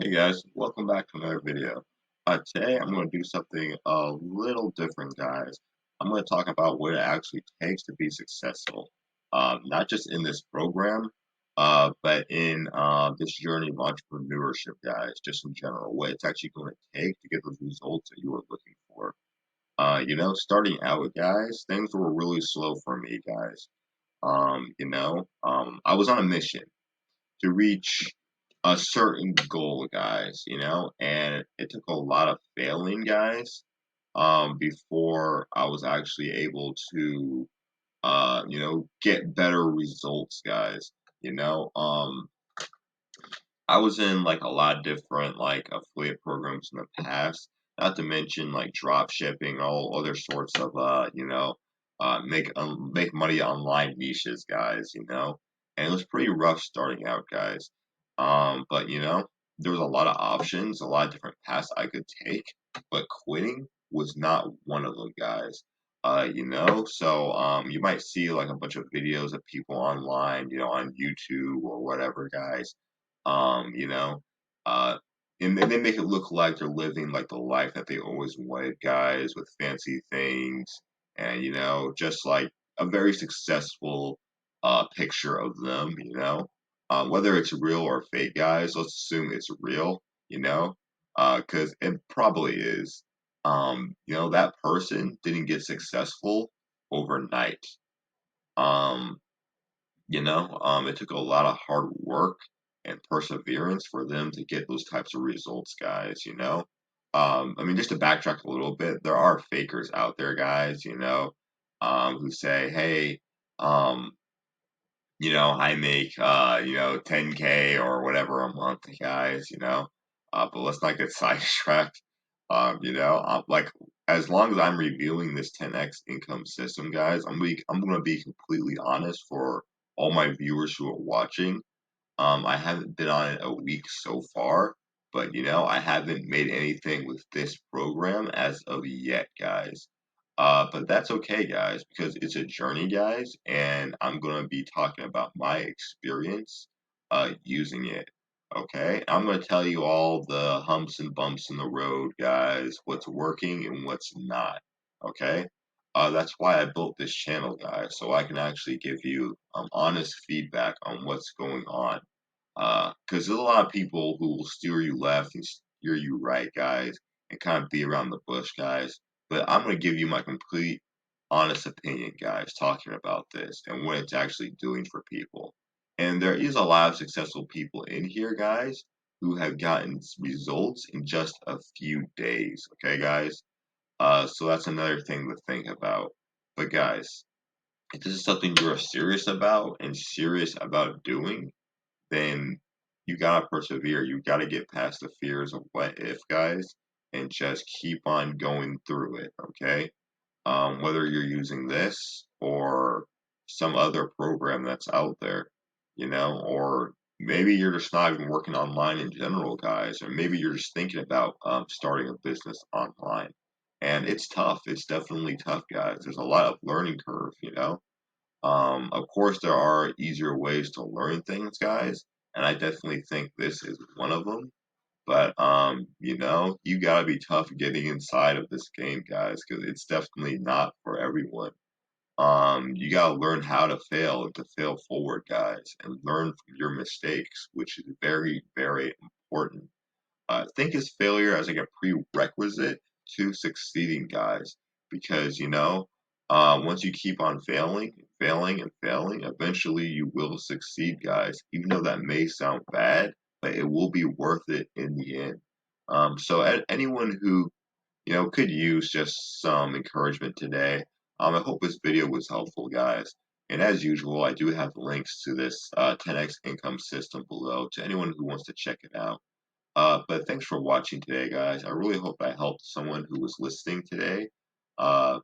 Hey guys, welcome back to another video. Today I'm going to do something a little different, guys. I'm going to talk about what it actually takes to be successful, not just in this program, but in this journey of entrepreneurship, guys, just in general, what it's actually going to take to get those results that you are looking for. Starting out, guys, things were really slow for me, guys. I was on a mission to reach a certain goal, guys, and it took a lot of failing, guys, before I was actually able to, get better results, guys. You know, um, I was in like a lot of different like affiliate programs in the past, not to mention like drop shipping, all other sorts of make money online niches, guys, and it was pretty rough starting out, guys. But there was a lot of options, a lot of different paths I could take, but quitting was not one of them, guys. So you might see like a bunch of videos of people online, on YouTube or whatever, guys, um, you know, uh, and they make it look like they're living like the life that they always wanted, guys, with fancy things and just like a very successful picture of them, whether it's real or fake, guys. Let's assume it's real, because it probably is. That person didn't get successful overnight. Um, it took a lot of hard work and perseverance for them to get those types of results, guys, I mean, just to backtrack a little bit, there are fakers out there, guys, who say, hey, um, I make, 10K or whatever a month, guys, but let's not get sidetracked. Like as long as I'm reviewing this 10x income system, guys, I'm gonna be completely honest for all my viewers who are watching. I haven't been on it a week so far, but I haven't made anything with this program as of yet, guys. But that's okay, guys, because it's a journey, guys, and I'm gonna be talking about my experience using it. Okay, I'm gonna tell you all the humps and bumps in the road, guys, what's working and what's not. Okay, that's why I built this channel, guys, so I can actually give you honest feedback on what's going on. Because there's a lot of people who will steer you left and steer you right, guys, and kind of be around the bush, guys. But I'm going to give you my complete, honest opinion, guys, talking about this and what it's actually doing for people. And there is a lot of successful people in here, guys, who have gotten results in just a few days. Okay, guys? So that's another thing to think about. But, guys, if this is something you're serious about and serious about doing, then you gotta persevere. You gotta get past the fears of what if, guys, and just keep on going through it, okay? Whether you're using this or some other program that's out there, or maybe you're just not even working online in general, guys, or maybe you're just thinking about starting a business online. And it's tough. It's definitely tough, guys. There's a lot of learning curve, Of course, there are easier ways to learn things, guys, and I definitely think this is one of them. But you gotta be tough getting inside of this game, guys, because it's definitely not for everyone. You gotta learn how to fail and to fail forward, guys, and learn from your mistakes, which is very, very important. Think as failure as like a prerequisite to succeeding, guys, because once you keep on failing, failing, and failing, eventually you will succeed, guys. Even though that may sound bad, but it will be worth it in the end. So anyone who could use just some encouragement today, I hope this video was helpful, guys. And as usual, I do have links to this 10x income system below to anyone who wants to check it out. But thanks for watching today, guys. I really hope I helped someone who was listening today. Uh,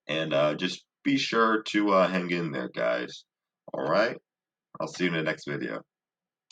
and just be sure to hang in there, guys. All right? I'll see you in the next video.